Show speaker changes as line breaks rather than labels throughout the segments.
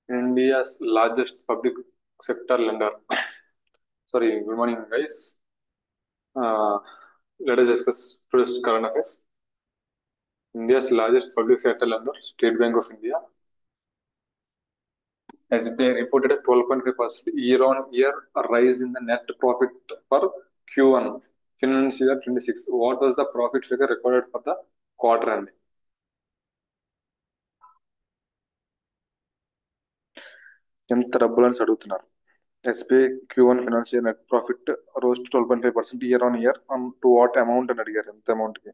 India's largest public sector lender. Sorry, good morning, guys. Uh, Let us discuss first current affairs. India's largest public sector lender, State Bank of India, SBI reported a 12.5% year-on-year rise in the net profit for Q1 financial year 26. What was the profit figure recorded for the quarter end? ఎంత డబ్బులు అని అడుగుతున్నారు. SBI Q1 financial net profit rose to 12.5% year-on-year to what amount అని అడిగారు. ఎంత అమౌంట్కి?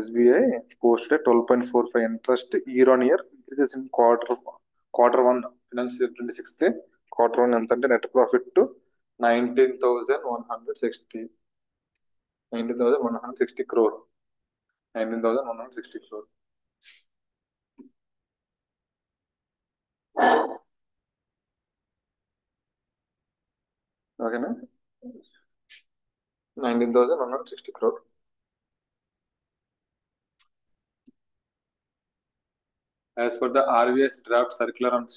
SBI posted 12.45 interest year-on-year increases in quarter one financial year 26. Quarter one ఎంత అంటే net profit to 19,160 crore. 19,160 crore. ఓకేనా? 19,160 crore. As per the RBI's draft circular on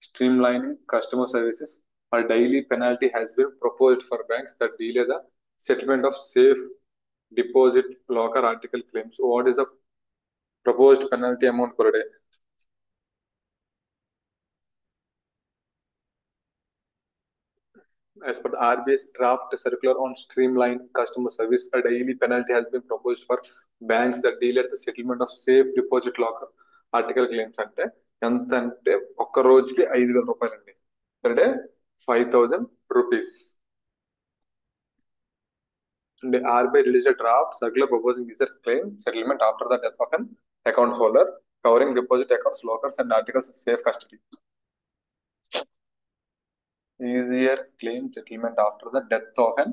streamlining customer services, a daily penalty has been proposed for banks that delay the settlement of safe deposit locker article claims. So what is the proposed penalty amount per day? As per the RBI's draft circular on streamlined customer service, a daily penalty has been proposed for banks that delay the settlement of safe deposit locker article claims. అంటే ఎంత అంటే ఒక్క రోజుకి 5,000 రూపాయలండి. Per day 5,000 rupees. The RBI released a draft circular proposing easier claim settlement after the death of an account holder, covering deposit accounts, lockers, and articles in safe custody. Easier claim settlement after the death of an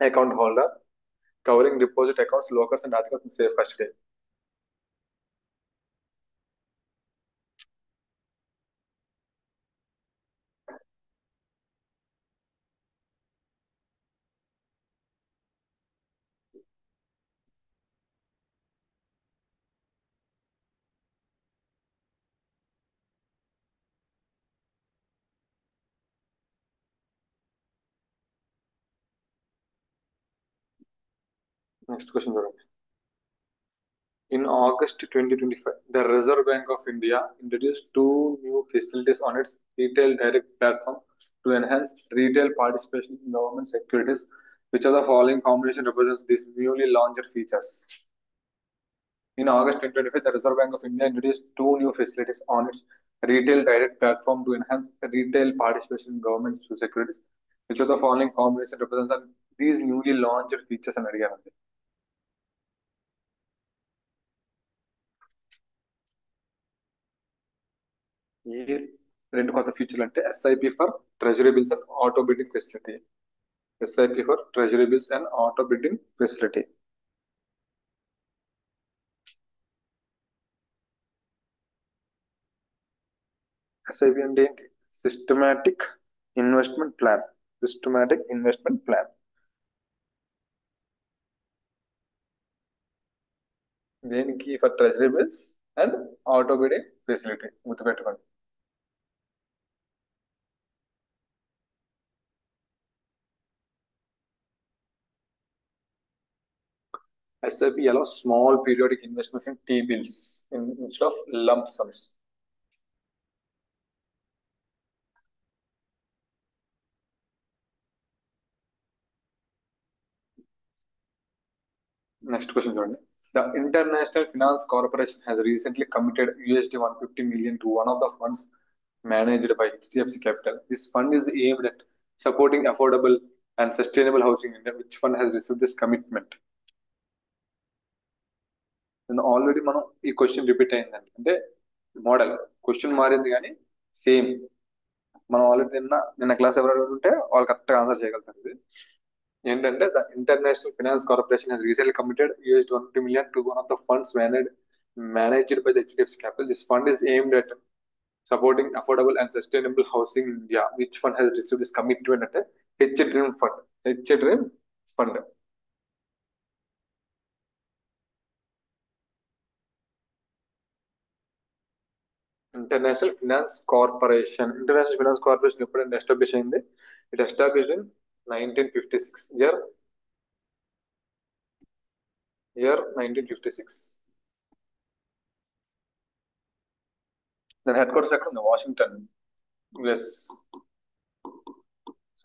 account holder, covering deposit accounts, lockers, and articles in safe custody. Next question. In August 2025, the Reserve Bank of India introduced two new facilities on its retail direct platform to enhance retail participation in government securities. Which of the following combination represents these newly launched features? In August 2025, the Reserve Bank of India introduced two new facilities on its retail direct platform to enhance retail participation in government securities. Which of the following combination represents these newly launched features and అడిగారు? ఏ రెండు కొత్త ఫీచర్లు అంటే SIP for treasury bills and auto bidding facility. SIP for treasury bills and auto bidding facility. SIP అంటే ఏంటి? Systematic investment plan. Systematic investment plan. దేనికి? For treasury bills and auto bidding facility. గుర్తుపెట్టుకోండి. SIP allows small periodic investments in T-bills instead of lump sums. Next question, చూడండి. The International Finance Corporation has recently committed $150 million to one of the funds managed by HDFC Capital. This fund is aimed at supporting affordable and sustainable housing in India. Which fund has received this commitment? Already మనం ఈ question repeat అయిందండి. అంటే model question మారింది కానీ same. మనం already నిన్న class ఎవరు ఉంటే వాళ్ళు కరెక్ట్గా ఆన్సర్ చేయగలుగుతారు. ఇది ఏంటంటే the international Finance corporation has recently committed $150 million to one of the funds managed by the HDFC Capital. This fund is aimed at supporting affordable and sustainable housing in India. Which fund has received this commitment? అంటే H-Dream Fund. H-Dream Fund. International finance corporation ఎప్పుడైనా establish అయింది? It established in 1956. Year 1956. దాని head quarters ఎక్కడ ఉంది? Washington, US.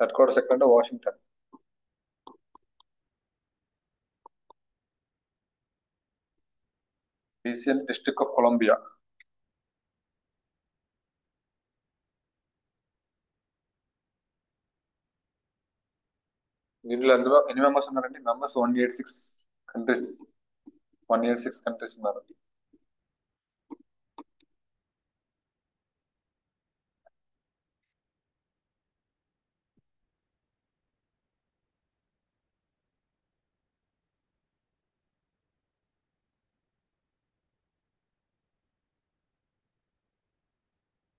Head quarters ఎక్కడ అంటే Washington. DC and District of Columbia. అందులో ఎన్ని మెంబర్స్ ఉన్నారండి? Members 186 countries. 186 కంట్రీస్ ఉన్నారు.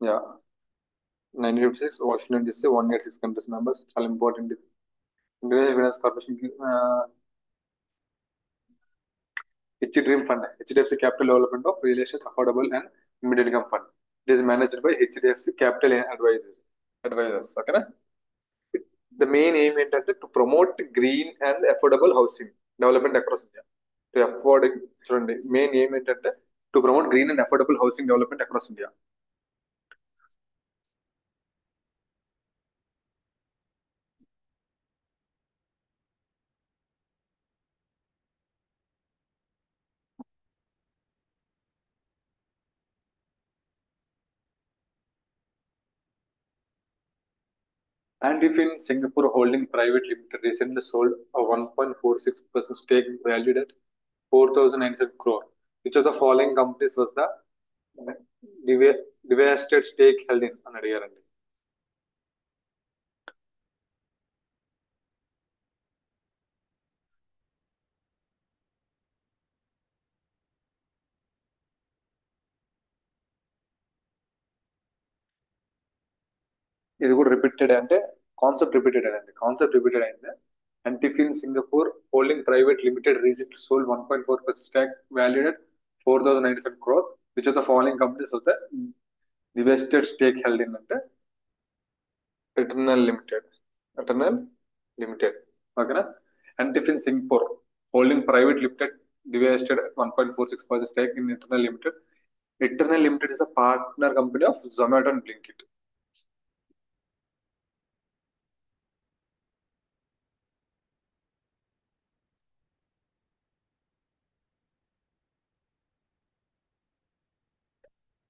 Yeah, 1956 Washington DC, 186 countries members. చాలా important. International Finance Corporation H Dream Fund, HDFC Capital Development of Real Estate Affordable and Mid Income Fund. It is managed by HDFC Capital Advisors. ఓకేనా? The main aim ఏంటంటే to promote green and affordable housing development across India. To afford, చూడండి, main aim ఏంటంటే to promote green and affordable housing development across India. And if in Singapore Holding Private Limited recently sold a 1.46% stake valued at 4,900 crore, which of the following companies was the divested stake held in అని అడిగారండి. ఇది కూడా repeated అంటే concept repeated అయింది. And if in Singapore Holding Private Limited recently sold 1.4% stake valued at 4,900 crore, which of the following companies was the divested stake held in అంటే eternal limited. ఓకేనా? And if in Singapore Holding Private Limited divested 1.46% stake in Eternal Limited. Eternal Limited is a partner company of Zomato and Blinkit.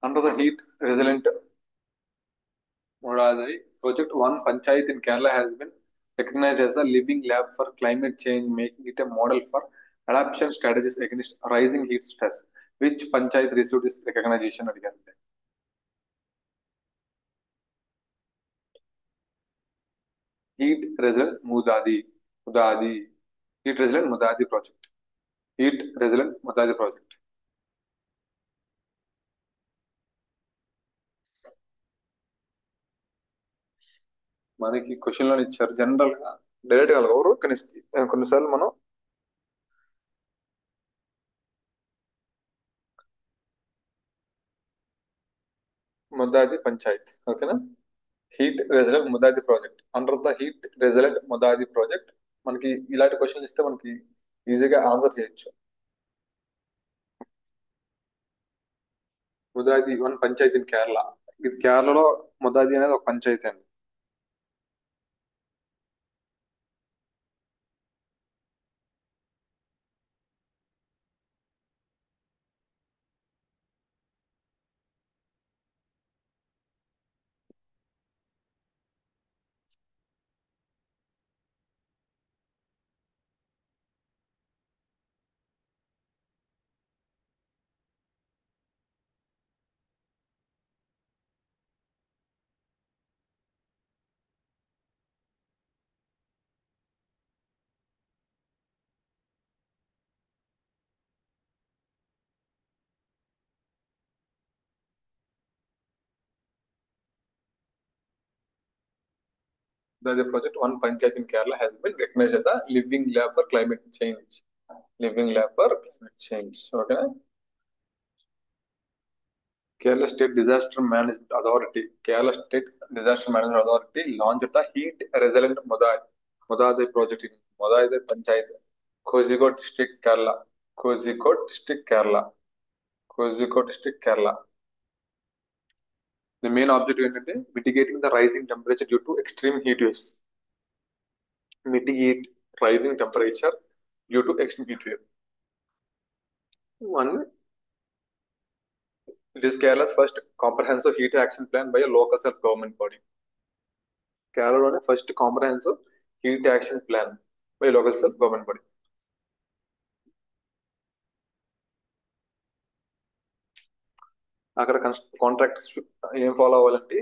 Under the heat resilient Modadari project, one panchayat in Kerala has been recognized as a living lab for climate change, making it a model for adaptation strategies against rising heat stress. Which panchayat received this recognition? Heat resilient Mudadi. Heat resilient Mudadi project. Heat resilient Mudadi project. మనకి question లో ఇచ్చారు general గా, direct గా ఎవరు కానీ కొన్నిసార్లు మనం ముదాది పంచాయత్. ఓకేనా? Heat resident Mudadi project. Under the heat resident Mudadi project మనకి ఇలాంటి క్వశ్చన్లు ఇస్తే మనకి ఈజీగా ఆన్సర్ చేయొచ్చు. Mudadi one panchayat in Kerala. ఇది కేరళలో ముదాది అనేది ఒక పంచాయతీ అండి. The project one panchayat in Kerala has been recognized as a living lab for climate change. Living lab for climate change. Okay. Kerala State Disaster Management Authority. Kerala State Disaster Management Authority launched the heat resilient Modai project in Modai Panchayat, Kozhikode district, Kerala. Kozhikode district, Kerala. Kozhikode district, Kerala. The main objective ఏంటంటే mitigating the rising temperature due to extreme heat waves. Mitigate rising temperature due to extreme heat wave. One, it is Kerala's first comprehensive heat action plan by a local self-government body. Kerala's first comprehensive heat action plan by a local self-government body. అక్కడ contracts ఏం follow అవ్వాలంటే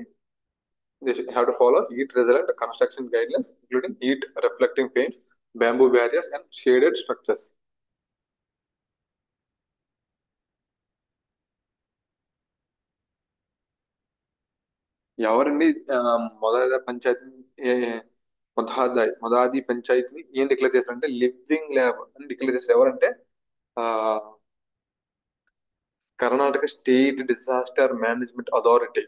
they have to follow heat resilient construction guidelines including heat reflecting paints, bamboo barriers and shaded structures. ఎవరండి మొదటి పంచాయతీ మొదటి పంచాయతీని ఏం declare చేశారంటే living lab అని declare చేశారు. ఎవరంటే ఆ Karnataka State Disaster Management Authority.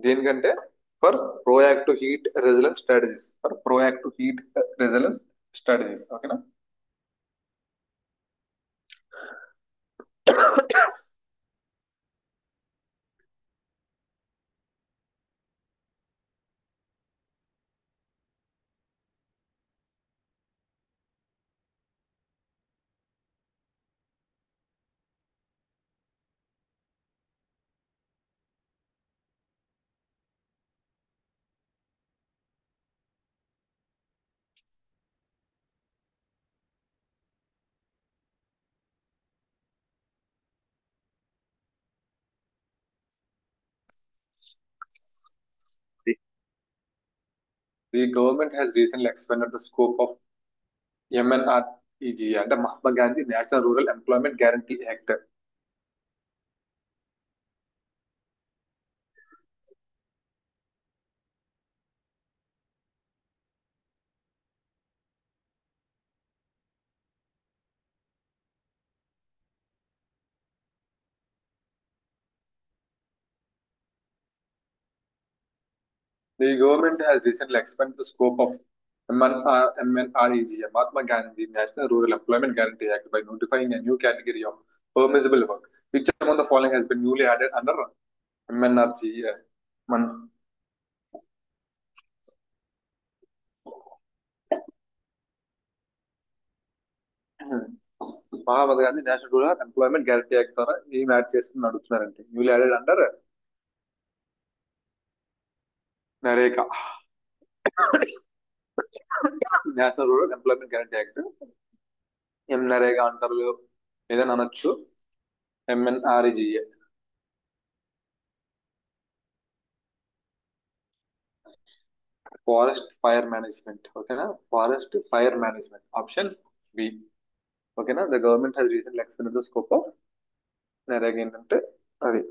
దేనికంటే for proactive heat resilient strategies, for proactive heat resilience strategies. ఓకేనా. The government has recently expanded the scope of MNREG అంటే Mahatma Gandhi National Rural Employment Guarantee act. The government has recently expanded the scope of MNREG, Mahatma Gandhi National Rural Employment Guarantee Act, by notifying a new category of permissible work. Which among the following has been newly added under MNREG? Mahatma Gandhi National Rural Employment Guarantee Act ద్వారా ఏం add చేస్తుందని అడుగుతున్నారంటే newly added under NREGA. National Rural Employment Guarantee Act, M NREGA అంటారు ఏదైనా అనొచ్చు, MNREGA. Forest fire management. ఓకేనా, forest fire management option B. ఓకేనా, the government has recently expended the scope of NREGA ఏంటంటే అది.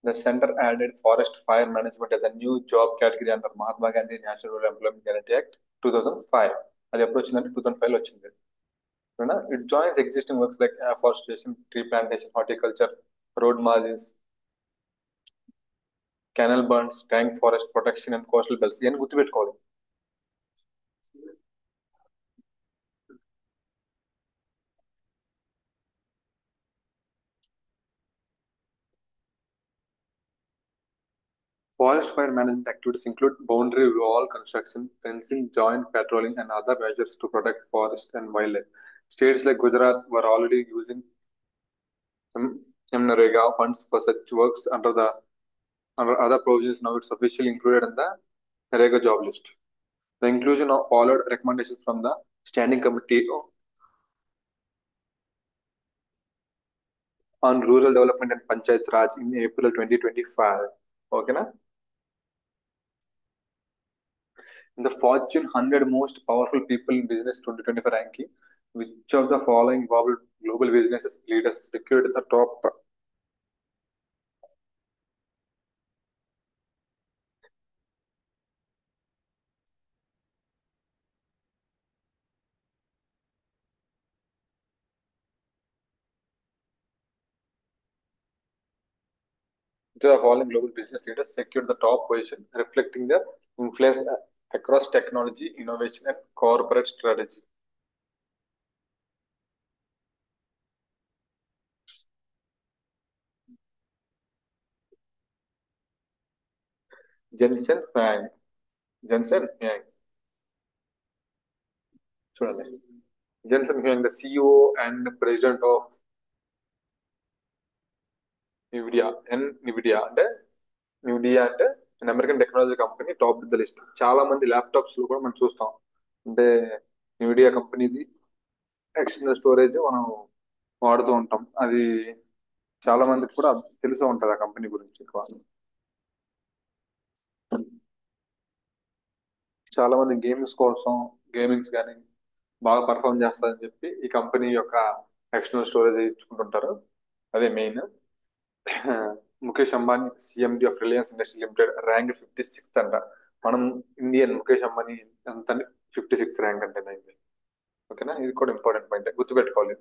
The center added forest fire management as a new job category under Mahatma Gandhi National Rural Employment Guarantee Act 2005. అది ఎప్పుడు వచ్చిందంటే 2005 లో వచ్చింది. It joins existing works like afforestation, tree plantation, horticulture, road margins, canal burns, tank forest protection and coastal belts. ఇవన్నీ గుర్తుపెట్టుకోవాలి. Forest fire management activities include boundary wall construction, fencing, joint patrolling, and other measures to protect forest and wildlife. States like Gujarat were already using MNREGA funds for such works under other provisions now it's officially included in the NREGA job list. The inclusion of followed recommendations from the Standing Committee on Rural Development and Panchayat Raj in April 2025. Okay, na? In the Fortune 100 most powerful people in business 2025 ranking, which of the following global businesses leaders secured the top? Which of the following global business leaders secured the top position, reflecting their influence across technology, innovation, and corporate strategy? Jensen Huang. Jensen Huang. చూడండి. Jensen Huang, the CEO and president of NVIDIA. NVIDIA అంటే NVIDIA అంటే an American technology company top the list. చాలా మంది laptops లో కూడా మనం చూస్తాం. అంటే NVIDIA కంపెనీది ఎక్స్టర్నల్ స్టోరేజ్ మనం వాడుతూ ఉంటాం. అది చాలా మందికి కూడా తెలిసే ఉంటది ఆ కంపెనీ గురించి ఎక్కువ. చాలా మంది గేమ్స్ కోసం గేమింగ్స్ కానీ బాగా పర్ఫామ్ చేస్తారని చెప్పి ఈ కంపెనీ యొక్క ఎక్స్టర్నల్ స్టోరేజ్ ఇచ్చుకుంటుంటారు. అదే main. Mukesh Ambani CMD of Reliance Industry Limited rank 56th అంట. మనం ఇండియన్ ముఖేష్ అంబానీ ఎంత 56th ర్యాంక్ అంటే అయింది. ఓకేనా, ఇది కూడా ఇంపార్టెంట్ పాయింట్ గుర్తుపెట్టుకోవాలి.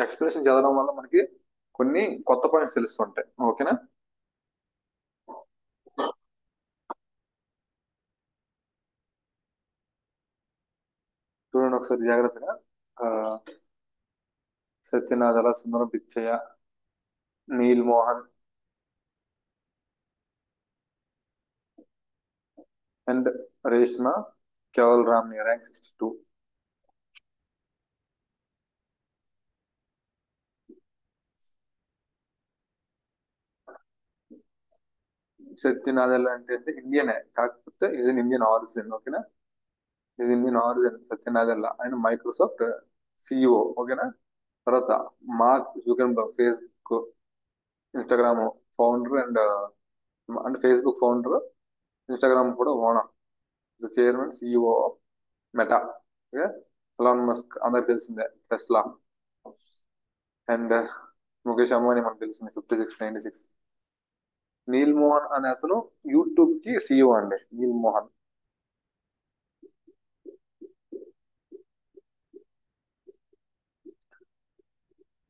ఎక్స్ప్లెనేషన్ చదవడం వల్ల మనకి కొన్ని కొత్త పాయింట్స్ తెలుస్తుంటాయి. ఓకేనా. చూడండి ఒకసారి జాగ్రత్తగా. ఆ, సత్యనాథల, సుందరం పిచ్చయ్య, నీల్ మోహన్ అండ్ రేష్మ కేవల్ రామ్ ర్యాంక్ 62. సత్యనాథల్ అంటే ఇండియనే కాకపోతే ఈజ్ ఇన్ ఇండియన్ ఆరిజిన్. ఓకేనా, ఈజ్ ఇండియన్ ఆరిజిన్ సత్యనాథల్. ఆయన మైక్రోసాఫ్ట్ సిఇఓ. ఓకేనా. తర్వాత mark Zuckerberg Facebook Instagram founder and అంటే ఫేస్బుక్ ఫౌండర్, ఇన్స్టాగ్రామ్ కూడా owner, chairman CEO of meta. Okay. Elon Musk అందరికి తెలిసిందే, టెస్లా. అండ్ ముఖేష్ అంబానీ మనకు తెలిసింది 56, 96. నీల్ మోహన్ అనే అతను యూట్యూబ్ కి సిఇఓ అండి. నీల్ మోహన్.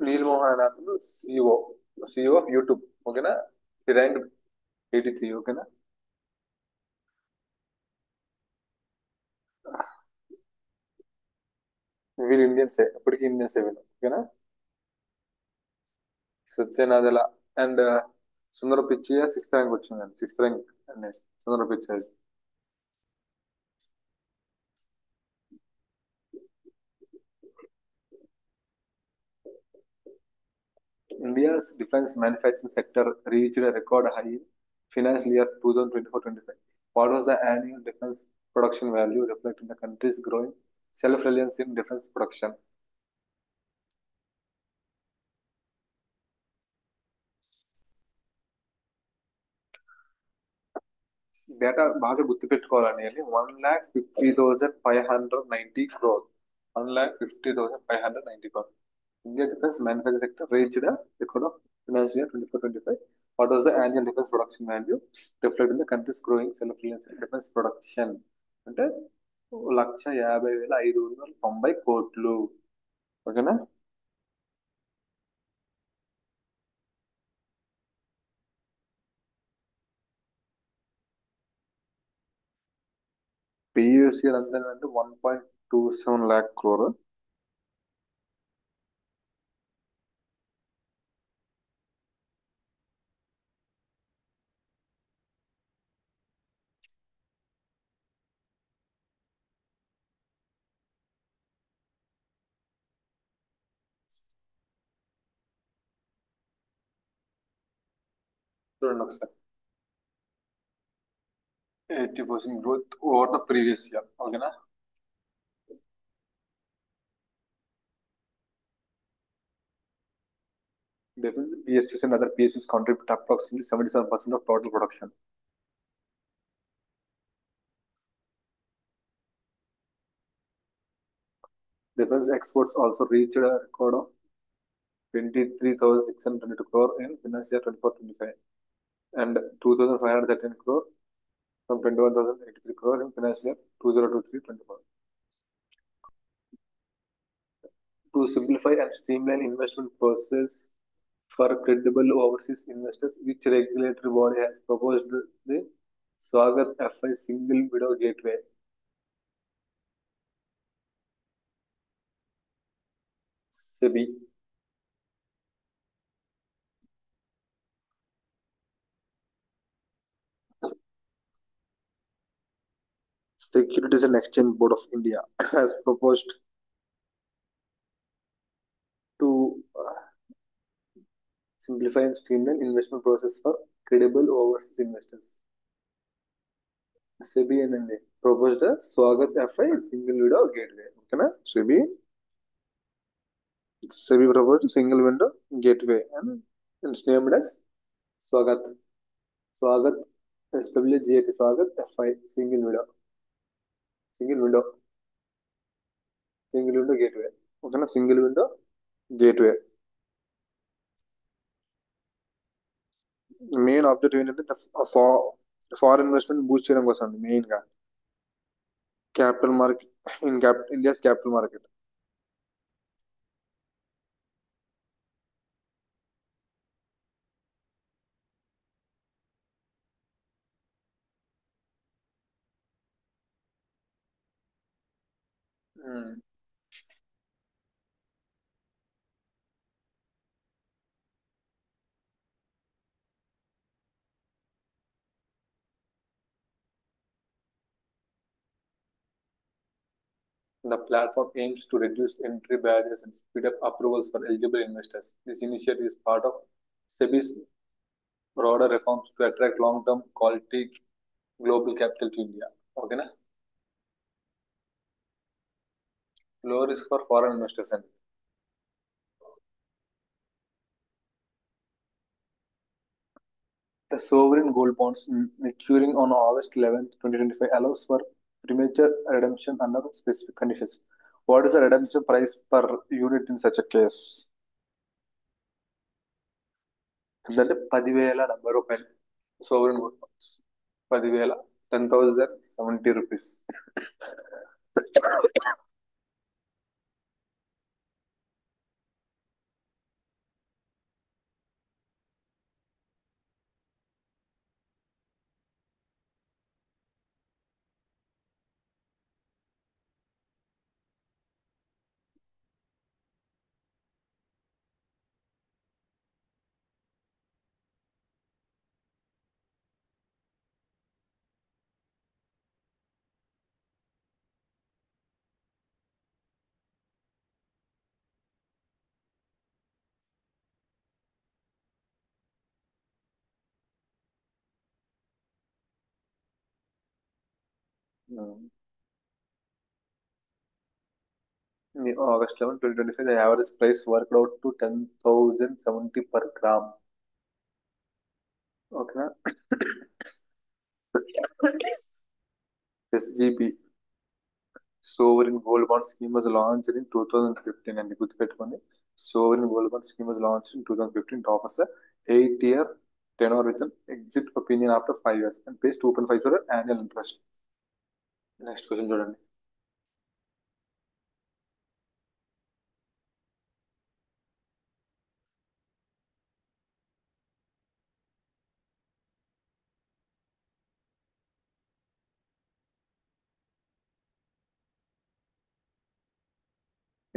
నీల్ మోహన్ అనే అతను సిఇఓ సిఇఓ ఆఫ్ యూట్యూబ్. ఓకేనా. ఈ ర్యాంక్ 83. ఓకేనా. వీళ్ళు ఇండియన్సే, ఇప్పటికీ ఇండియన్సే వీళ్ళు. ఓకేనా. Satya Nadella and Sundar Pichai 6th rank వచ్చిందండి. 6th ర్యాంక్ అండి Sundar Pichai. India's defense manufacturing sector reached a record high in financial year 2024-25. What was the annual defense production value reflecting the country's growing self-reliance in defense production? Data బాగా గుర్తుపెట్టుకోవాలని 1,50,590 crore. 1,50,590 crore. India defense manufacturing sector reached a record of financial year 24-25. What was the annual defense production value reflecting the country's growing self-reliance in defense production? అంటే 1,50,590 కోట్లు. ఓకేనా. PUC అంటే 1.27 lakh crore. చూడండి ఒకసారి 80% growth over the previous year. ఓకేనా? Definitely, PSUs and other PSUs contribute approximately 77% of total production. Defense exports also reached a record of 23,622 crore in financial year 24-25 and 2,513 crore from 21,083 crore in financial year 2023-24. To simplify and streamline investment process for credible overseas investors, which regulatory body has proposed the Swagat FI single window gateway. SEBI. Securities and Exchange Board of India has proposed to simplify and streamline investment process for credible overseas investors. SEBI and proposed a Swagat FI single window gateway. Okay, SEBI proposed single window gateway and it's named as Swagat. Swagat SWGAT Swagat FI single window gateway. Okay, single window gateway. Main objective ఏంటంటే foreign investment Boost చేయడం కోసం అండి main గా capital market India's capital market. The platform aims to reduce entry barriers and speed up approvals for eligible investors. This initiative is part of SEBI's broader reforms to attract long-term quality global capital to India. Okay, na? Low risk for foreign investors and the sovereign gold bonds maturing on August 11th, 2025 allows for premature redemption under specific conditions. What is the redemption price per unit in such a case? ఏంటంటే 10,070 రూపాయలు sovereign gold bonds. 10,000 10,070 rupees. In August 11, 2025, the average price worked out to 10,070 per gram. Okay. SGB Sovereign Gold Bond Scheme was launched in 2015 and గుర్తుపెట్టుకోండి Sovereign Gold Bond Scheme was launched in 2015 to offer a 8-year tenor with an exit opinion after 5 years and pays 2.50 annual interest. Next question చూడండి.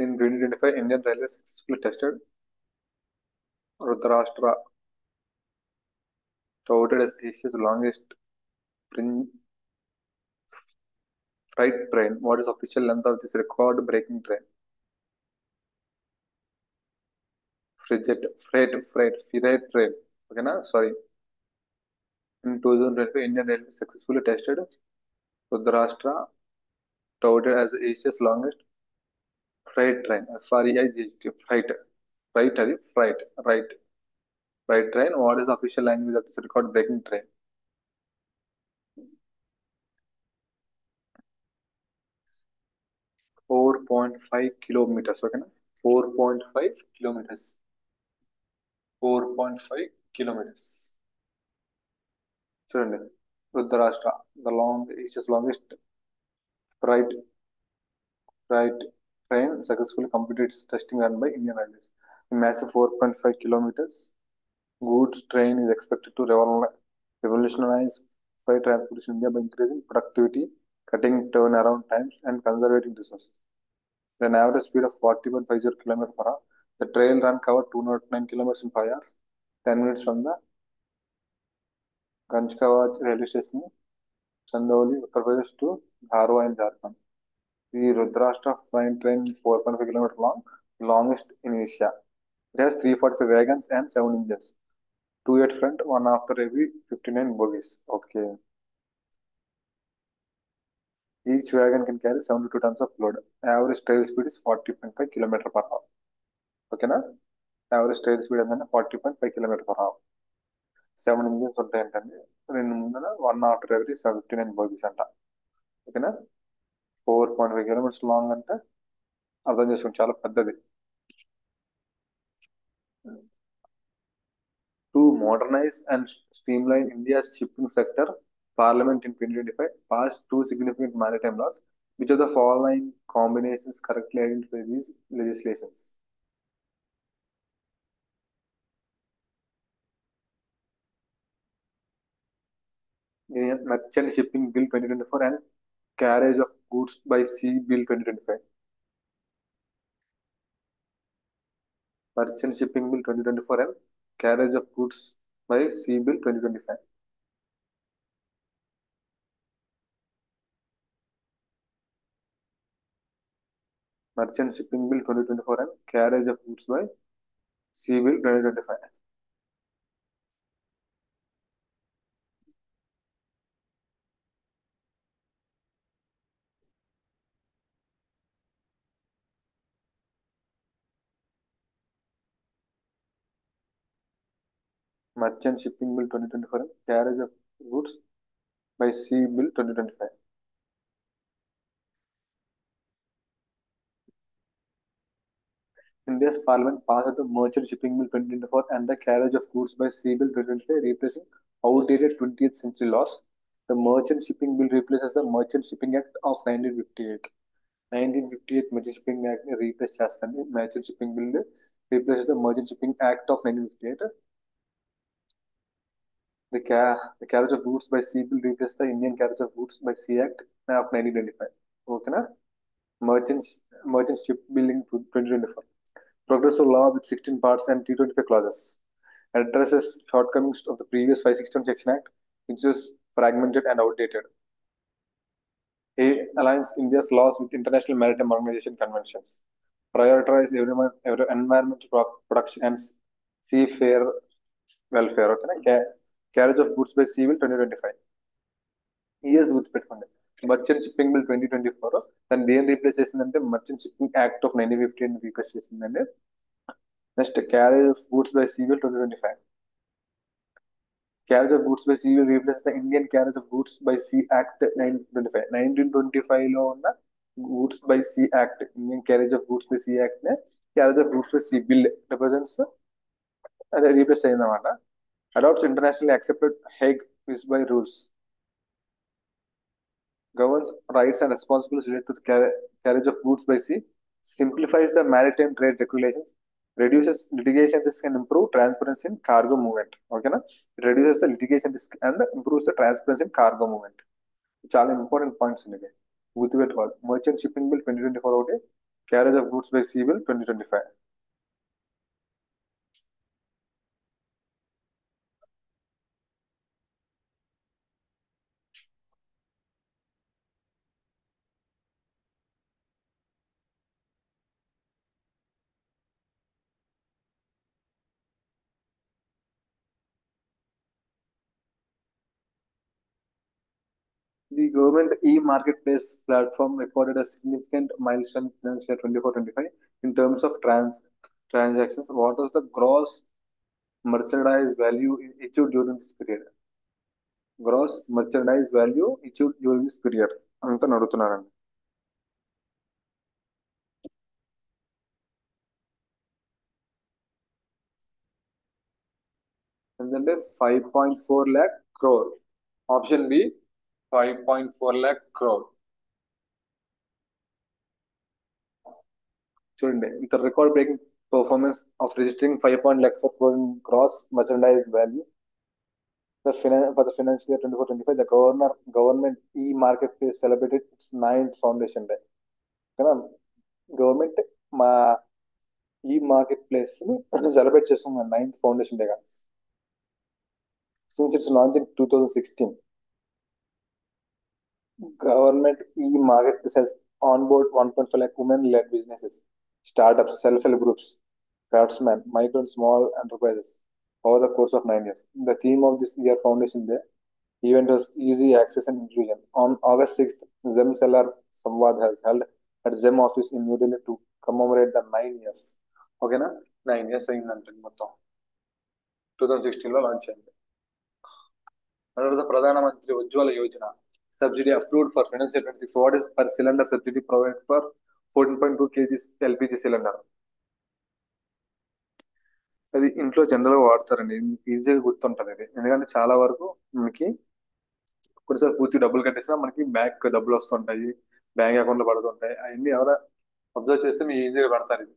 In 2025, Indian Railways successfully tested Rudrashtra, touted as Asia's longest freight train. What is the official length of this record-breaking train? Freight train. Okay, na? Sorry. In 2025, Indian Railways successfully tested Rudrashtra, touted as Asia's longest freight train. FREIGHT, freight. Freight, right. Freight train. What is the official language of this record-breaking train? 4.5 kilometers, okay? 4.5 kilometers. 4.5 kilometers. చూడండి Rudrashtra, Asia's longest freight freight train successfully completed its testing run by Indian Railways. A massive 4.5 kilometers goods train is expected to revolutionize freight transportation in India by increasing productivity, cutting turnaround times, and conserving resources. At an average speed of 40.50 km per hour, the trail run covered 209 kilometers in 5 hours, 10 minutes from the Ganjkawat railway station, Chandauli, Uttar Pradesh to Dharwa in Jharkhand. The Rudrashtra freight train is 4.5 km long, longest in Asia. It has 345 wagons and 7 engines, two at front, one after every 59 bogies. Okay. Each wagon can carry 72 tons of load. Average trail speed is 40.5 km per hour. Okay, na? Average trail speed and 40.5 km per hour. 7 engines ఉంటాయంటండి రెండు ముందర one after every 59 bogies అంట ఓకేనా 4.5 kilometres long అంటే అర్థం చేసుకోండి చాలా పెద్దది. To modernize and streamline India's shipping sector, Parliament in 2025 passed two significant maritime laws. Which of the following combinations correctly identify these legislations? Indian Merchant Shipping Bill 2024 and Carriage of Goods by Sea Bill 2025. Merchant Shipping Bill 2024 and Carriage of Goods by Sea Bill 2025. Merchant Shipping Bill 2024 and Carriage of Goods by Sea Bill 2025. Merchant Shipping Bill 2024 and Carriage of Goods by Sea Bill 2025. India's Parliament passed the Merchant Shipping Bill 2024 and the Carriage of Goods by Sea Bill 2025, replacing outdated 20th century laws. The Merchant Shipping Bill replaces the Merchant Shipping Act of 1958. 1958 Merchant Shipping Act replaces చేస్తుంది Merchant Shipping Bill replaces the Merchant Shipping Act of 1958. The Carriage of Goods by Sea Bill replaces the Indian Carriage of Goods by Sea Act of 1925. Okay, Merchant Merchant Ship Building 2024. Progressive law with 16 parts and 325 clauses. Addresses shortcomings of the previous 561 Section Act, which is fragmented and outdated. A aligns India's laws with International Maritime Organization conventions. Prioritize every environmental protection and seafarer welfare. Okay, Carriage of Goods by Sea Bill 2025. Years గుర్తుపెట్టుకోండి merchant shipping bill 2024 దాన్ని దేని replace చేసిందంటే merchant shipping act of 1950 replace చేసిందండి. Next carriage of goods by sea bill 2025. Carriage of Goods by Sea will replace the Indian Carriage of Goods by Sea Act 1925. 1925 లో ఉన్న Goods by Sea Act, Indian Carriage of Goods by Sea Act నే Carriage of Goods by Sea Bill represents అదే replace అయిందన్నమాట. Adopts internationally accepted Hague Visby rules. Governs rights and responsibilities related to the carriage of goods by sea. Simplifies the maritime trade regulations. Reduces litigation risk and improve transparency in cargo movement. Okay, na? It reduces the litigation risk and improves the transparency in cargo movement. చాలా important points ఉన్నాయి గుర్తుపెట్టుకోవాలి. Merchant shipping bill 2024 ఒకటి, carriage of goods by sea bill 2025. government e-marketplace platform recorded a significant milestone in financial year 24-25 in terms of transactions. What was the gross merchandise value achieved during this period? Gross merchandise value achieved during this period. అంతా అడుగుతున్నారండి. ఎందుకంటే 5.4 lakh crore. Option B 5.4 lakh crore. చూడండి, ఇంత record breaking performance of registering 5 lakh crore in gross merchandise value for the financial year 24-25, the government e-marketplace celebrated its 9th foundation day. కదా, government మా ఈ market place celebrate చేస్తుంది 9th foundation day కదా. Since its launch in 2016, government e-marketplace has onboard 1.5 lakh women-led businesses, startups, self-help groups, craftsmen, micro and small enterprises over the course of 9 years. The theme of this year Foundation Day event was easy access and inclusion. On August 6th, Zem Seller Samvad has held at Zem office in New Delhi to commemorate the 9 years. ఓకేనా, 9 years అయిందంటే మొత్తం 2016లో launch అయింది. తర్వాత ప్రధానమంత్రి Ujjwala Yojana subsidy approved for financial 26. What is per cylinder subsidy provides for 14.2 kgs LPG cylinder? అది ఇంట్లో జనరల్గా వాడతారండి, ఈజీగా గుర్తుంటుంది ఇది. ఎందుకంటే చాలా వరకు మనకి కొన్నిసార్లు పూర్తి డబ్బులు కట్టేసినా మనకి బ్యాంక్ డబ్బులు వస్తుంటాయి, బ్యాంక్ అకౌంట్లో పడుతుంటాయి. అవన్నీ ఎవరైనా అబ్జర్వ్ చేస్తే మీరు ఈజీగా పడతారు. ఇది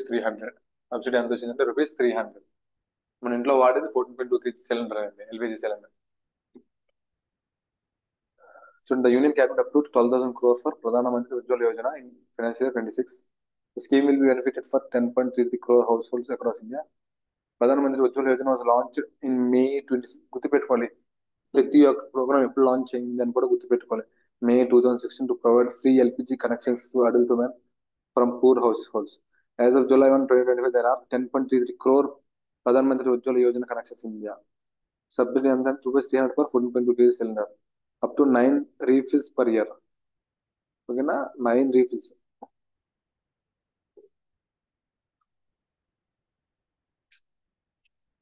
₹300 సబ్సిడీ ఎంత వచ్చిందంటే ₹300. మన ఇంట్లో వాడేది 14.2 kg సిలిండర్ అండి, LPG cylinder. So the Union Cabinet approved 12,000 crore for Pradhana Mantri Ujjwala Yojana in financial year 26. The scheme will be benefited for 10.33 crore households across India. Pradhana Mantri Ujjwala Yojana was launched in May 26. గుర్తుపెట్టుకోవాలి, ప్రతి ఒక్క programme ఎప్పుడు launch అయింది అని కూడా గుర్తుపెట్టుకోవాలి. May 2016 to provide free LPG connections to adult women from poor households. As of July 1, 2025, there are 10.33 crore Pradhan Mantri Ujjwala Yojana connections in India. Subsidy and then ₹300 per 14.2 kg cylinder. Up to 9 refills per year. ఓకేనా, 9 refills.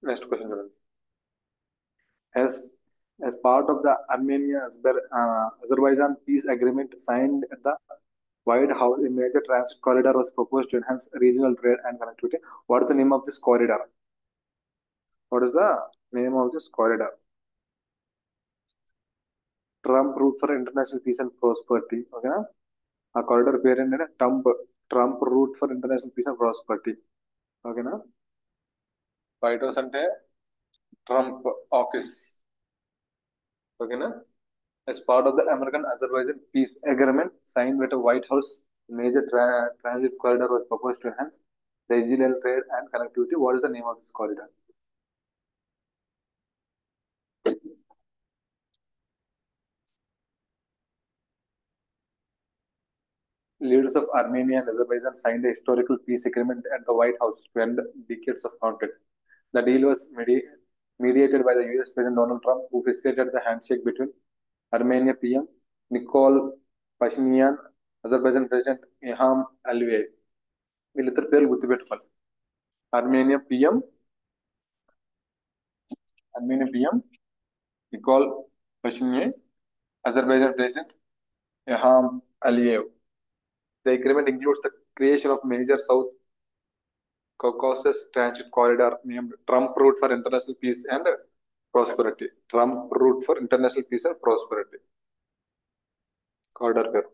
Next question చూడండి. As part of the Armenia-Azerbaijan peace agreement signed at the White House, a major transit corridor was proposed to enhance regional trade and connectivity. What is the name of this corridor? What is the name of this corridor? Trump Route for International Peace and Prosperity. ఓకేనా, ఆ corridor పేరు ఏంటంటే Trump route for international peace and prosperity. ఓకేనా, White House అంటే Trump office. ఓకేనా, as part of the American-Azerbaijan peace agreement signed with the White House, major transit corridor was proposed to enhance regional trade and connectivity. What is the name of this corridor? Leaders of Armenia and Azerbaijan signed a historical peace agreement at the White House to end decades of conflict. The deal was mediated by the US President Donald Trump, who facilitated the handshake between Armenia PM Nikol Pashinyan, Azerbaijan President Ilham Aliyev. వీళ్ళిద్దరు పేర్లు గుర్తుపెట్టుకోవాలి. Armenia PM Nikol Pashinyan, Azerbaijan President Ilham Aliyev. The agreement includes the creation of major South Caucasus transit corridor named Trump Route for International Peace and Prosperity. Trump Route for International Peace and Prosperity. Corridor పేరు.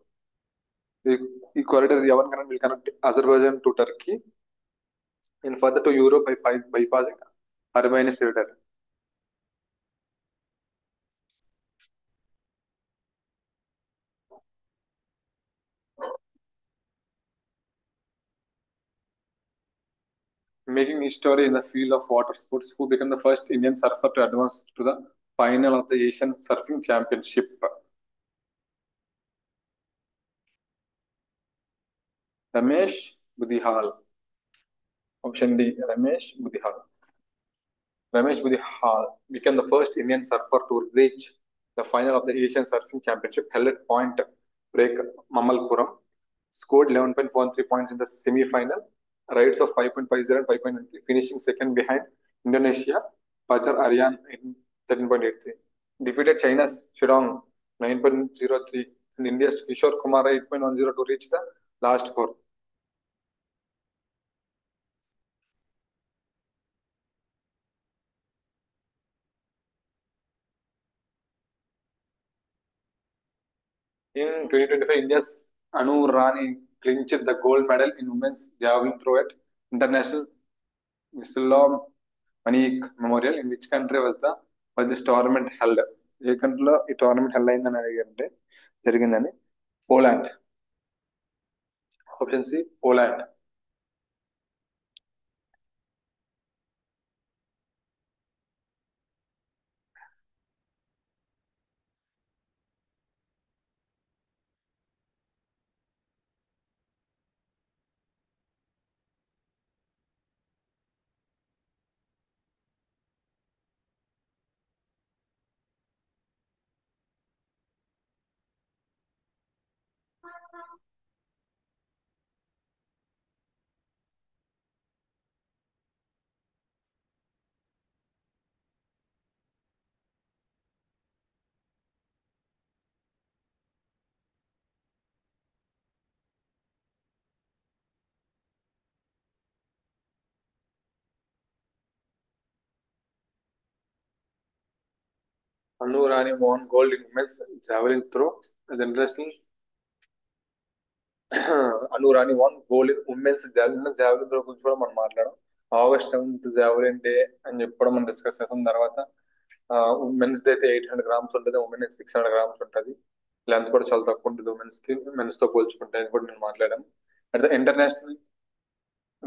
ఈ corridor ఎవరికైనా will connect Azerbaijan to Turkey and further to Europe by bypassing Armenia's territory. Making history in the field of water sports, who became the first Indian surfer to advance to the final of the Asian Surfing Championship? Ramesh Budihal. Option D, Ramesh Budihal. Ramesh Budihal became the first Indian surfer to reach The final of the Asian Surfing Championship held at Point Break, Mamalpuram, scored 11.13 points in the semi-final, rides of 5.50 and 5.93, finishing second behind Indonesia, Fajar Aryan in 13.83. Defeated China's Shidong 9.03 and India's Kishore Kumar 8.10 to reach the last four. In 2025, India's Anu Rani clinched the gold medal in women's javelin throw at International Vislam Manik Memorial. In which country was this tournament held? ఏ కంట్రీలో ఈ tournament held అయిందని అడిగారంటే జరిగిందని Poland. Option C Poland. Anu Rani won gold in women's javelin throw at the international. Anu Rani one gold in women's javelin throw గురించి కూడా మనం మాట్లాడడం. August 7th javelin day అని చెప్పి కూడా మనం డిస్కస్ చేస్తాం. తర్వాత ఉమెన్స్ అయితే 800 grams ఉంటుంది, ఉమెన్ 600 grams ఉంటుంది. లెంత్ కూడా చాలా తక్కువ ఉంటుంది ఉమెన్స్ కి, మెన్స్ తో పోల్చుకుంటే అది కూడా నేను మాట్లాడాను. At the international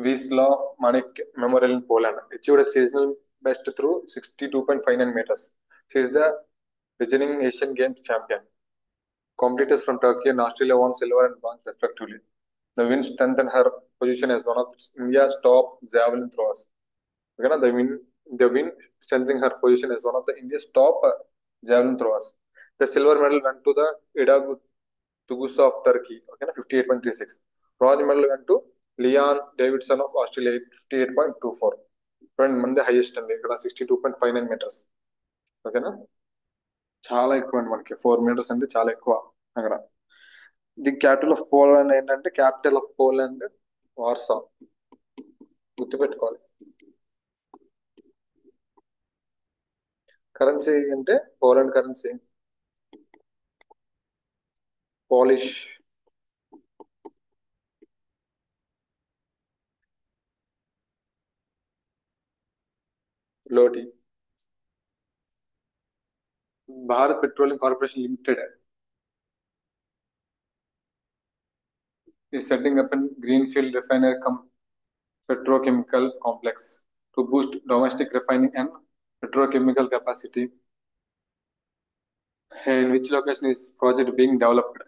Wieslaw Maniak memorial in Poland achieved a seasonal best through 62.59 meters. She is the reigning Asian Games champion. Competitors from Turkey and Australia won silver and bronze respectively. The win strengthened her position as one of India's top javelin throwers. Okay, the win strengthening her position as one of the India's top javelin throwers. The silver medal went to the Ida Tugus of Turkey, okay, 58.36. Bronze medal went to Leon Davidson of Australia, 58.24. Monday highest అండి ఇక్కడ 62.59 meters. ఓకేనా, చాలా ఎక్కువ అండి, మనకి 4 meters అంటే చాలా ఎక్కువ అక్కడ. ది క్యాపిటల్ ఆఫ్ పోలాండ్ ఏంటంటే, క్యాపిటల్ ఆఫ్ పోలాండ్ వార్సా, గుర్తుపెట్టుకోవాలి. కరెన్సీ అంటే Poland currency Polish zloty. Bharat Petroleum Corporation Limited is setting up a greenfield refinery petrochemical complex to boost domestic refining and petrochemical capacity. In which location is project being developed?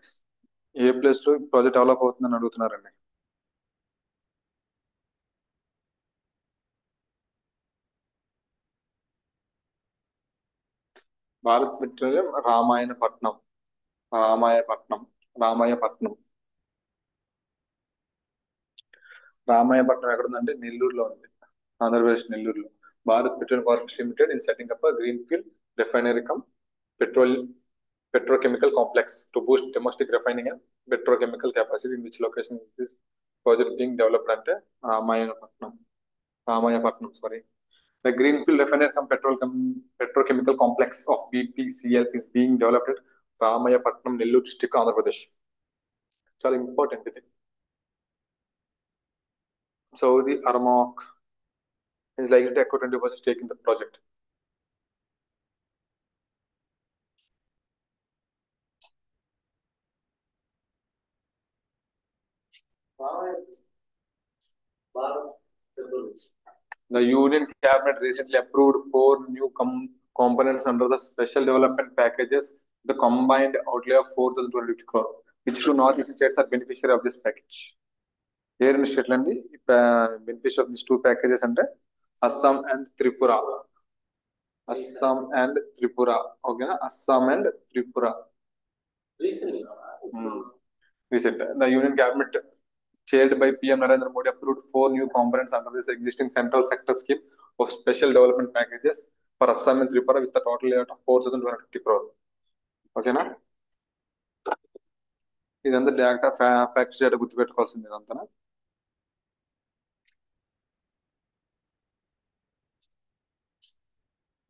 A place లో project develop అవుతుందని అడుగుతున్నారండి. Bharat petroleum Ramayanapatnam. Ramayapatnam Ramayapatnam Ramayapatnam ఎక్కడ ఉందంటే నెల్లూరులో ఉంది, ఆంధ్రప్రదేశ్ నెల్లూరులో. Bharat Petroleum Corporation limited in setting up green field refinery come petrochemical complex to boost domestic refining and petrochemical capacity. In which location is this project being developed అంటే Ramayapatnam sorry. The greenfield refinery cum petrochemical complex of BPCL is being developed at Ramayapatnam, Nellore district, Andhra Pradesh. చాలా important ఇది. Saudi Aramco is likely to acquire 20% stake in the project. The Union Cabinet recently approved 4 new components under the special development packages. The combined outlay of 4,250 crore. Which two northeast states are beneficiary of this package? ఏ రెండు స్టేట్లు అండి beneficiary of this 2 packages అంటే Assam and Tripura. Assam and Tripura. Okay, na? Assam and Tripura. Hmm. Recent. The Union Cabinet, chaired by PM Narendra Modi, approved four new components under this existing central sector scheme of special development packages for Assam and Tripura with a total layout of 4,250 crore. ఓకేనా ఇదంతా data facts data గుర్తుపెట్టుకోవాల్సింది ఇదంతా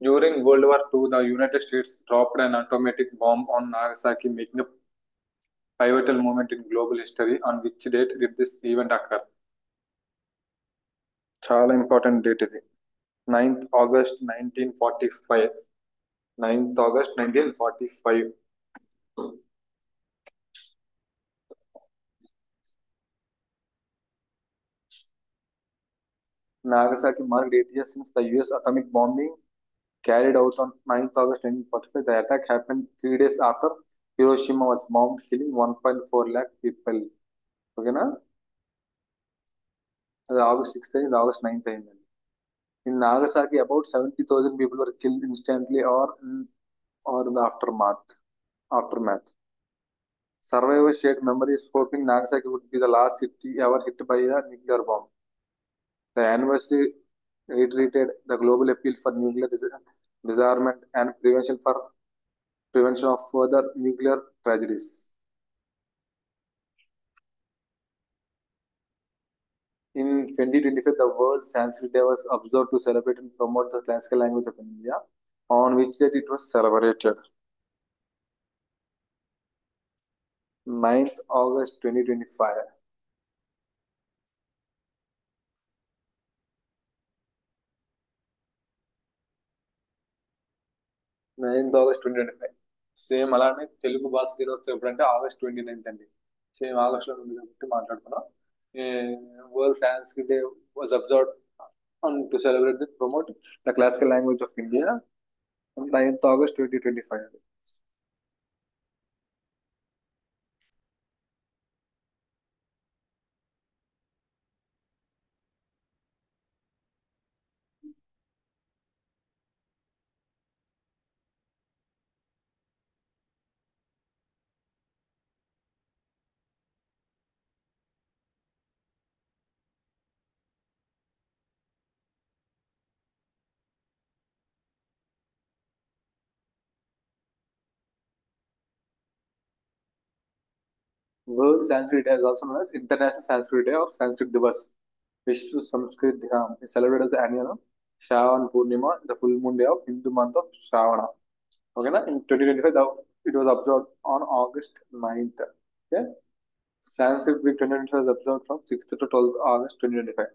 during world war two the United states dropped an atomic bomb on Nagasaki, making a pivotal moment in global history. On which date did this event occur? చాలా important date ఇది 9th August 1945. 9th August 1945. Nagasaki marked 8 years since the US atomic bombing carried out on 9th August 1945. The attack happened 3 days after Hiroshima was bombed, killing 1.4 lakh people. ఓకేనా అది August 6th అయింది, ఇది August 9th అయిందండి. In Nagasaki, about 70,000 people were killed instantly or in the aftermath. Survivors shared memories, hoping Nagasaki would be the last city ever hit by a nuclear bomb. The anniversary reiterated the global appeal for nuclear disarmament and prevention of further nuclear tragedies. In 2025, the World Sanskrit Day was observed to celebrate and promote the classical language of India, on which date it was celebrated. 9th August 2025. 9th August 2025. Same అలానే తెలుగు భాష దినోత్సవం ఎప్పుడంటే August 29th అండి. Same ఆగస్ట్లో ఉంది కాబట్టి మాట్లాడుతున్నాం. World Sanskrit day was observed to celebrate the promote the classical language of India 9th August 2025. World Sanskrit Day is also known as International Sanskrit Day or Sanskrit Divas. Vishnu Sanskrit Dhyan is celebrated as the annual Shravan Purnima, the full moon day of Hindu month of Shravana. Okay, na? In 2025, it was observed on August 9th. Okay? Sanskrit Week 2025 was observed from 6th to 12th August 2025.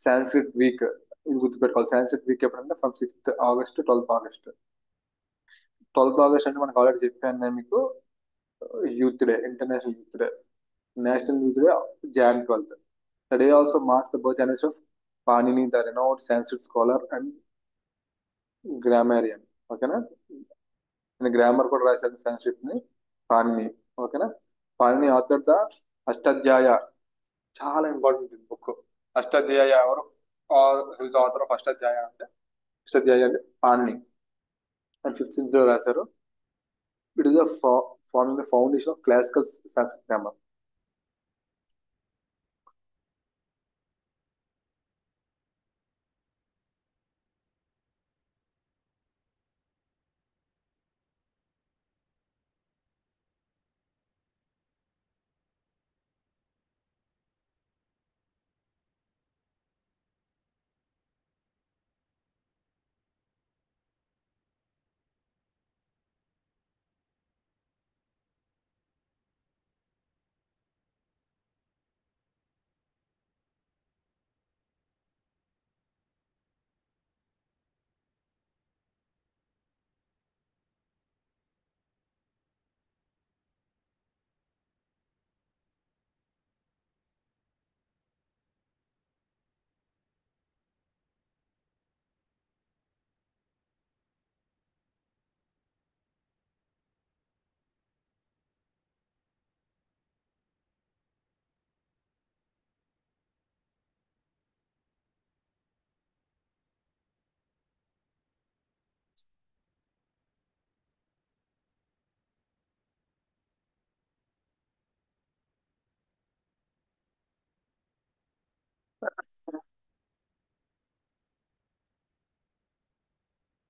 Sanskrit Week, ఇది గుర్తుపెట్టుకోవాలి. Sanskrit week ఎప్పుడంటే from 6th August to 12th August. 12th August అంటే మనకు already చెప్పాను నేను మీకు, youth day, international youth day, national youth day Jan 12th. The day also marks the birth anniversary of Panini, the renowned Sanskrit scholar and grammarian. ఓకేనా, నేను grammar కూడా రాశాను సంస్కృత్ ని, పాణిని. ఓకేనా, పాణిని ఆథర్ ద అష్టాధ్యాయ, చాలా ఇంపార్టెంట్ బుక్. అష్టాధ్యాయ ఎవరు, ఆథర్ ఆఫ్ అష్టాధ్యాయ అంటే, అష్టాధ్యాయ అంటే పాణిని అని 5th century లో రాశారు. It is forming the foundation of classical Sanskrit grammar.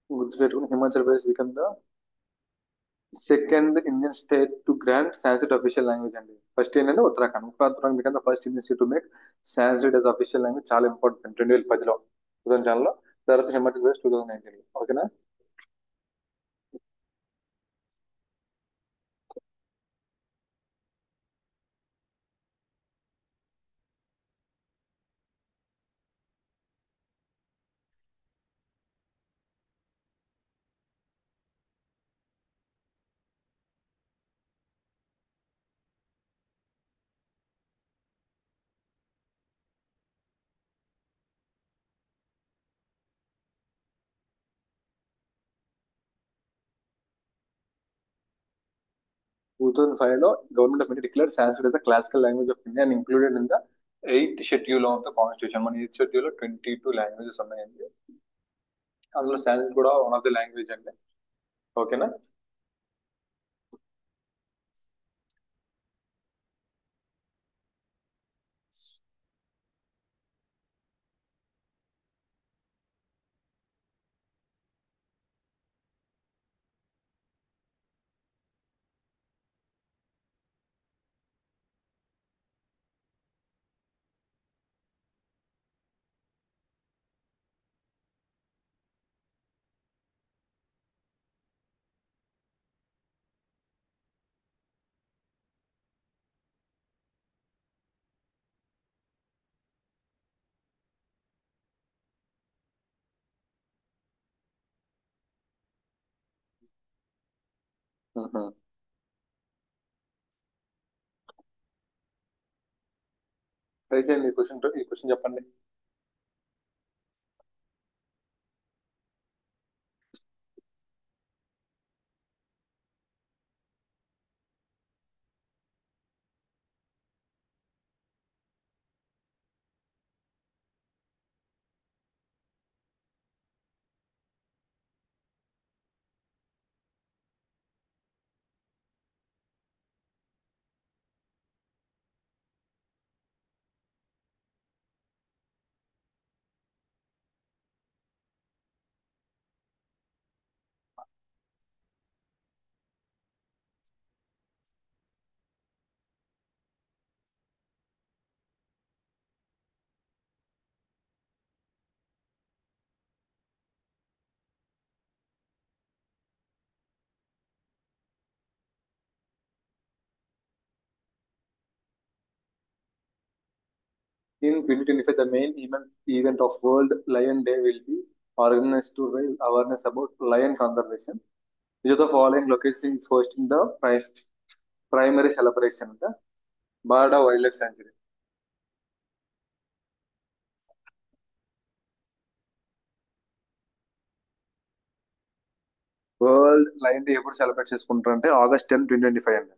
గుర్తుపెట్టుకుని Himachal Pradesh become the second Indian state to grant Sanskrit official language అండి. ఫస్ట్ ఏంటంటే Uttarakhand. Uttarakhand become the first Indian state to make Sanskrit as official language. చాలా important 2010లో 2010లో. తర్వాత హిమాచల్ ప్రదేశ్ 2019. ఓకేనా. టూ థౌసండ్ ఫైవ్ లో government of India declare Sanskrit as a classical language of India and included in the eighth schedule of the constitution. మన eighth schedule లో 22 languages ఉన్నాయండి. అందులో సాంస్క్రిట్ కూడా వన్ ఆఫ్ ది లాంగ్వేజ్ అండి. ఓకేనా. ట్రై చేయండి. ఈ క్వశ్చన్ చెప్పండి. In 2025, the main event of World Lion Day will be organized to raise awareness about lion conservation. Which of the following locations is hosting the primary celebration? The Barda Wildlife Sanctuary. World lion day ఎప్పుడు celebrate చేసుకుంటారంటే August 10, 2025 అండి.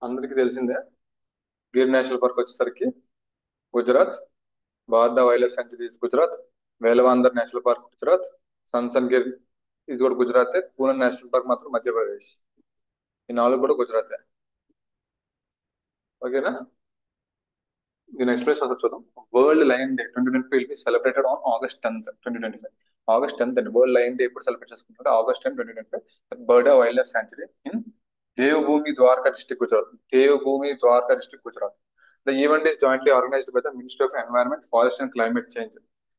అందరికీ తెలిసిందే. Gir national park వచ్చేసరికి Gujarat. Barda wild life sanctuaries Gujarat. Velavadar national park Gujarat. Sasan Gir ఇది కూడా గుజరాతే. Poonam national park మాత్రం మధ్యప్రదేశ్. ఈ నాలుగు కూడా గుజరాతే. ఓకేనా. దీని ఎక్స్ప్రెస్ అసలు చూద్దాం. World lion day 2025 will be celebrated on August 10th 2025. August 10th అండి వరల్డ్ లయన్ డే ఎప్పుడు సెలబ్రేట్ చేసుకుంటారు? August 10 2025 Barda wild life sanctuary in Devbhumi Dwarka district Gujarat. Devbhumi Dwarka district Gujarat. The event is jointly organized by the Ministry of Environment, Forest and Climate Change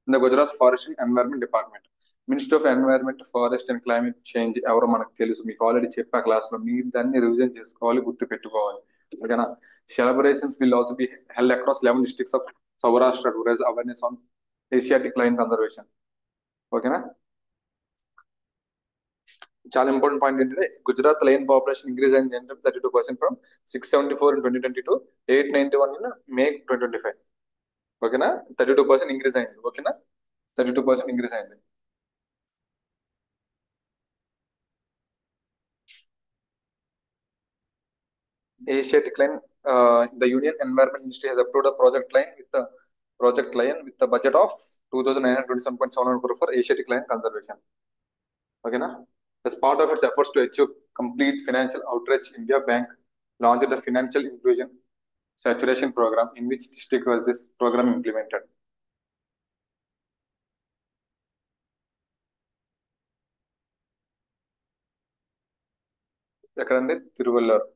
and the Gujarat Forest and Environment Department. Ministry of environment forest and climate change ఎవరో మనకు తెలుసు, మీకు already చెప్పా class లో. మీరు దాన్ని revision చేసుకోవాలి, గుర్తు పెట్టుకోవాలి. ఓకేనా. Celebrations will also be held across 11 districts of Saurashtra to raise awareness on Asiatic lion conservation. ఓకేనా. చాలా ఇంపార్టెంట్ పాయింట్ ఏంటంటే గుజరాత్ లయన్ పాపులేషన్ ఇంక్రీజ్ అయింది అంటే 32% ఫ్రమ్ 674 in 2022 891 in May 2025. ఓకేనా. 32% ఇంక్రీజ్ అయింది. ఓకేనా. 32% ఇంక్రీజ్ అయింది. Asiatic line, the Union Environment Ministry has approved a project line with the budget of 2,927.7 crore for Asiatic line conservation. Okay, na? As part of its efforts to achieve complete financial outreach, India Bank launched the Financial Inclusion Saturation Program. In which district was this program implemented? ఎక్కడండి? తిరువల్లూరు.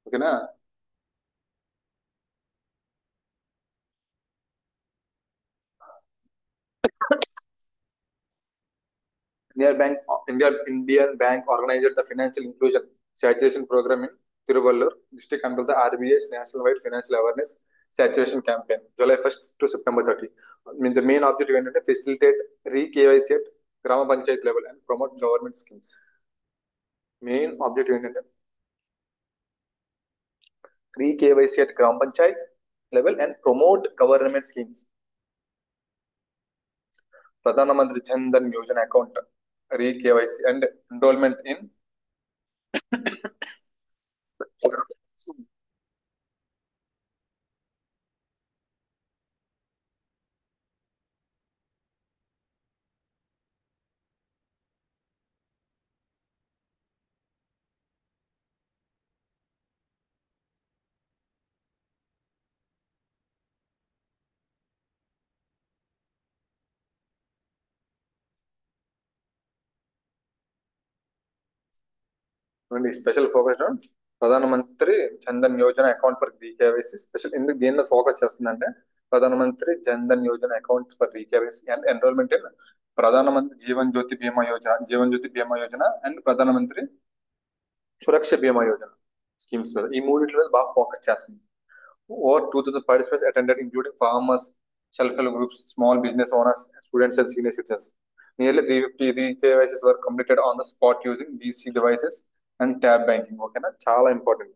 ఓకేనా. Indian Bank organized the Financial Inclusion Saturation Program in Tiruvallur district under the RBI's national-wide financial awareness saturation campaign, July 1st to September 30. The main objective is to facilitate re-KYC at Grama Panchayat level and promote government schemes. Main objective is to re-KYC at Grama Panchayat level and promote government schemes. Pradhana Mantri Jan Dhan Yojana account re-KYC and enrollment in special focus on Pradhan Mantri Jandhan Yojana account for re KYC. స్పెషల్ ఎందుకు దీనిలో focus చేస్తుందంటే Pradhan Mantri Jandhan Yojana account for re KYC and enrolment in Pradhan Mantri Jeevan Jyoti బీమా Yojana and Pradhan Mantri Suraksha బీమా Yojana schemes మీద, ఈ మూడింటి మీద బాగా ఫోకస్ చేస్తుంది. Over 2,000 participants attended, including farmers, self-help groups, small business owners, students, and senior citizens. Nearly 350 re-KYCs were completed on the spot using BC devices and tab banking. ఓకేనా. చాలా ఇంపార్టెంట్.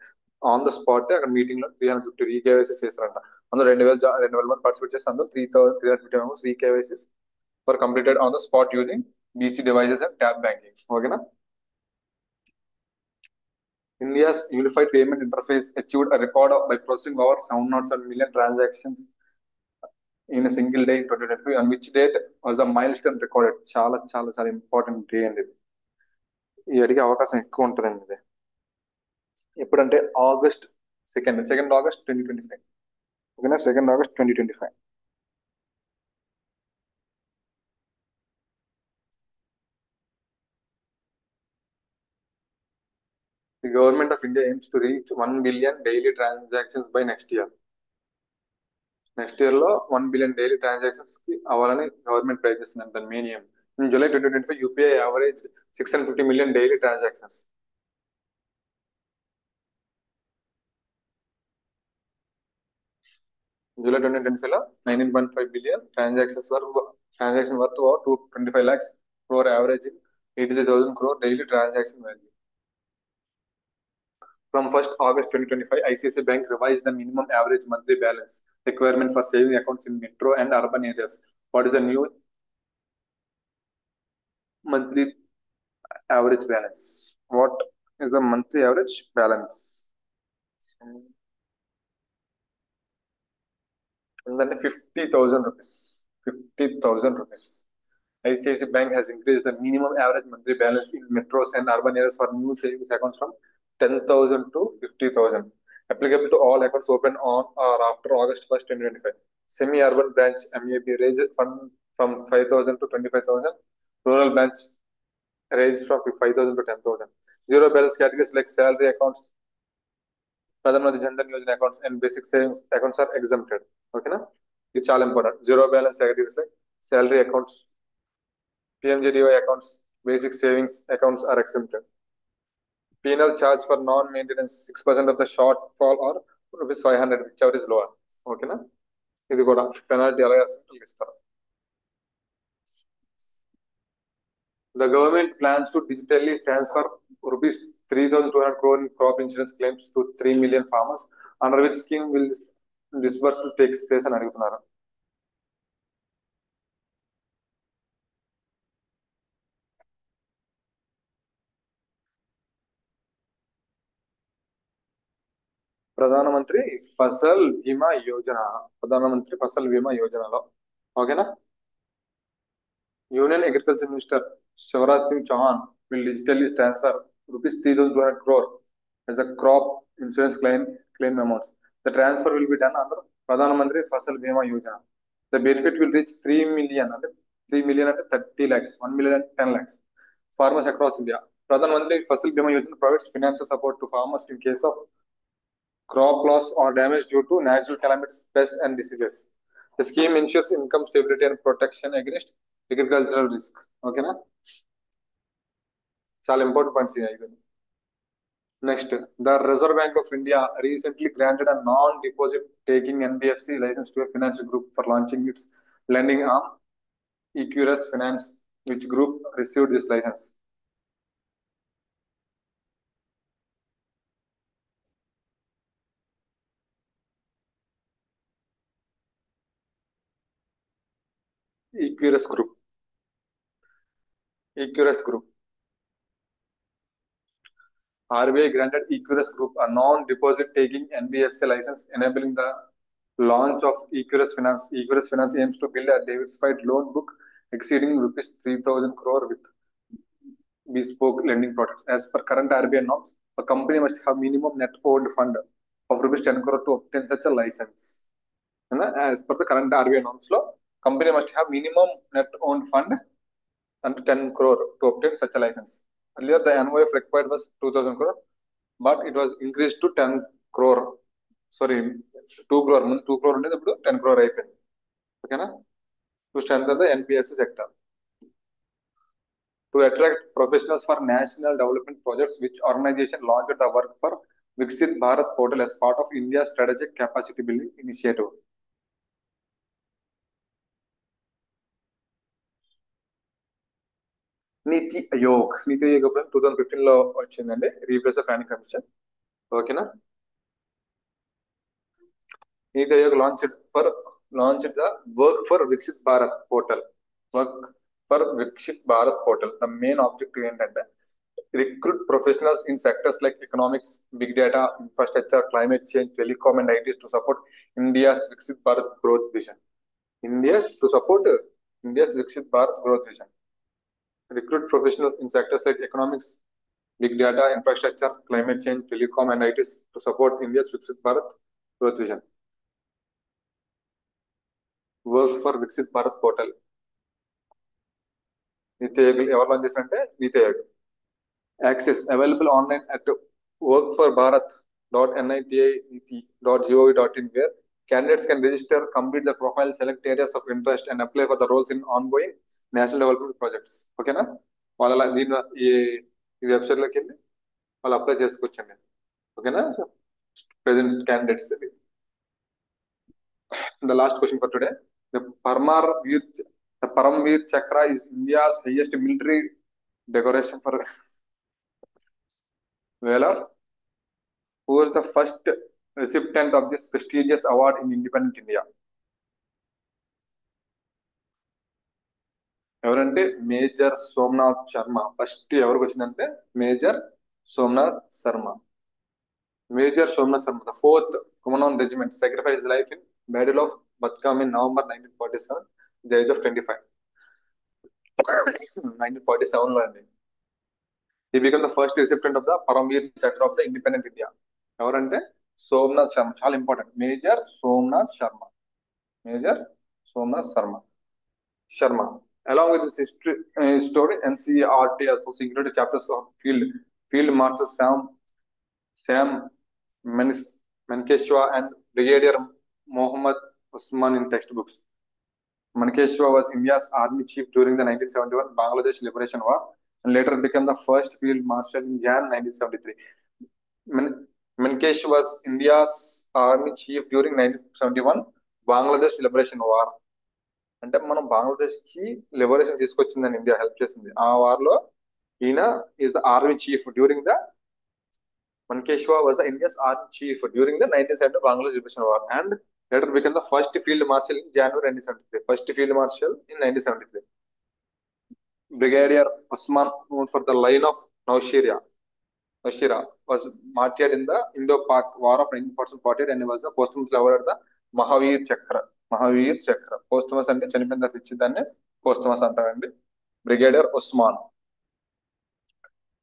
ఆన్ ద స్పాట్ అక్కడ meeting లో 350 రీకేవైసీస్ చేశారంట. అందులో 2,000 మంది participate చేస్తే అందులో 3,350 members re KYCs were completed on the spot using BC devices and tab banking. ఓకేనా. India's unified payment interface achieved a record by processing over 707 million transactions in a single day in 2022, on which date was a milestone recorded. చాలా చాలా చాలా important day అండి ఇది. ఈ అడిగే అవకాశం ఎక్కువ ఉంటుందండి ఇది. ఎప్పుడంటే August 2nd 2025. ఓకేనా. 2nd August 2025. The government of India aims to reach 1 billion daily transactions by next year. Next year లో 1 billion డైలీ ట్రాన్సాక్షన్స్ కి అవ్వాలని గవర్నమెంట్ ప్రయత్నిస్తుంది. దాని మెయిన్ ఏం. In July 2025 UPI average 650 million daily transactions. July 2025 లో 19.5 billion transaction worth 225 lakhs crore, average 83,000 crore daily transaction value. From 1st August 2025, ICICI Bank revised the minimum average monthly balance requirement for saving accounts in metro and urban areas. What is the new monthly average balance? What is the monthly average balance? ఉందంటే 50,000 rupees. 50,000 rupees. ICICI Bank has increased the minimum average monthly balance in metros and urban areas for new savings accounts from 10,000 to 50,000, applicable to all accounts opened on or after August 1st, 2025. Semi-urban branch MAB raised fund from 5,000 to 25,000. Rural branch raised from 5,000 to 10,000. Zero balance categories like salary accounts, Pradhan Mantri Jan Dhan Yojana accounts, and basic savings accounts are exempted. Okay, na? It's all important. Zero balance categories like salary accounts, PMJDY accounts, basic savings accounts are exempted. Penal charge for non-maintenance 6% of the shortfall or rupees 500, whichever is lower. Okay, na? ఇది కూడా penalty అలాగే ఇస్తారు. The government plans to digitally transfer rupees 3,200 crore in crop insurance claims to 3 million farmers. Under which scheme will this disbursal takes place అని అడుగుతున్నారు. ప్రధానమంత్రి ఫసల్ బీమా యోజన, ప్రధానమంత్రి ఫసల్ బీమా యోజనలో ఓకేనా. Union agriculture minister Shivraj Singh Chouhan will digitally transfer rupees 3,200 crore as a crop insurance claim amounts. The transfer will be done under Pradhan Mantri Fasal Bima Yojana. The benefit will reach 3 million, అంటే 3 million అంటే 30 lakhs, 1 million అంటే 10 lakhs farmers across India. Pradhan Mantri Fasal Bima Yojana provides financial support to farmers in case of crop loss or damage due to natural calamities, pests and diseases. The scheme ensures income stability and protection against agricultural risk. Okay na? చాలా important points అయిపోయింది. Next, the reserve bank of India recently granted a non-deposit taking NBFC license to a finance group for launching its lending arm, Equirus Finance. Which group received this license? Equirus Group. Equirus Group. RBI granted Equirus Group a non-deposit taking NBFC license, enabling the launch of Equirus Finance. Equirus Finance aims to build a diversified loan book exceeding rupees 3,000 crore with bespoke lending products. As per current RBI norms, a company must have minimum net owned fund of rupees 10 crore to obtain such a license. As per the current RBI norms law, company must have minimum net owned fund and 10 crore to obtain such a license. Earlier, the NOF required was 2,000 crore, but it was increased to 10 crore. Sorry, 2 crore. 2 crore ఉండేది ఇప్పుడు 10 crore అయిపోయింది. ఓకేనా? To strengthen the NBFC sector. To attract professionals for national development projects, which organization launched the work for Viksit Bharat portal as part of India's strategic capacity building initiative. నీతి ఆయోగ్ 2015 లో వచ్చిందండి, replace planning commission. ఓకేనా. నీతి Aayog launched the work for Viksit Bharat portal. Work for Viksit Bharat portal. The main objective ఏంటంటే recruit professionals in sectors like economics, big data, infrastructure, climate change, telecom and IT to support India's Viksit Bharat growth vision. India's Viksit Bharat growth vision. Recruit professionals in sectors like economics, big data, infrastructure, climate change, telecom and IT to support India's Viksit Bharat growth vision. Work for Viksit Bharat portal. నీతి ఆయోగ్ ఎవరు launch చేశారంటే నీతి Aayog. Access available online at workforbharat.niti.gov.in, where candidates can register, complete their profile, select areas of interest and apply for the roles in ongoing national development projects. ఓకేనా. వాళ్ళ దీని ఈ website లోకి వెళ్ళి వాళ్ళు apply చేసుకోవచ్చండి. ఓకేనా. Present candidates. The last question for today. The Paramveer Chakra is India's highest military decoration for valor. Who was the first recipient of this prestigious award in independent India? ఎవరంటే major Somnath Sharma. First ఎవరికి వచ్చిందంటే major Somnath Sharma. Major Somnath Sharma, the 4th Commandant Regiment, sacrificed his life in Battle of Batkam in November 1947, the age of 25. 1947 లో అండి. He became the first recipient of the Paramveer Chakra of the Independent India. ఎవరంటే సోమనాథ్ శర్మ, చాలా important. Major Somnath Sharma. Major Somnath Sharma. Along with this story, NCERT also included chapters of Field Marshal Sam Mankeshwar and Brigadier Mohammad Usman in textbooks. Mankeshwar was India's army chief during the 1971 Bangladesh Liberation War and later became the first field marshal in Jan 1973. Mankesh was India's army chief during 1971 Bangladesh Liberation War. అంటే మనం బంగ్లాదేశ్ కి liberation తీసుకొచ్చిందని India help చేసింది. ఆ war లో ఈయన is army chief during the Mankeshwar was the India's army chief during the 1970 Bangladesh Liberation War and later became the first field marshal in January 1973. First field marshal in 1973. Brigadier Osman, known for the line of Naushira, was martyred in the Indo-Pak War of 1948 and he was the posthumously awarded the Mahavir Chakra. Posthumous అంటే చనిపోయిన తర్వాత ఇచ్చేదాన్ని posthumous అంటారండి. Brigadier Osman,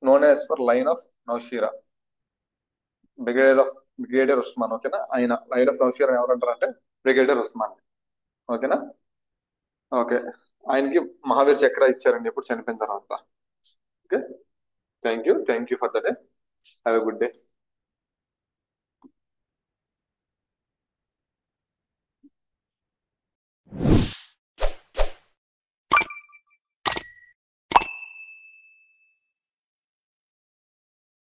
known as for line of Naushira. Brigadier Usman. ఓకేనా, ఆయన line of నౌషియర్ అని ఎవరు అంటారంటే బ్రిగేడియర్ ఉస్మాన్. ఓకేనా, ఓకే. ఆయనకి మహావీర్ చక్ర ఇచ్చారండి ఎప్పుడు చనిపోయిన తర్వాత. Okay, thank you for the day. Have a good day.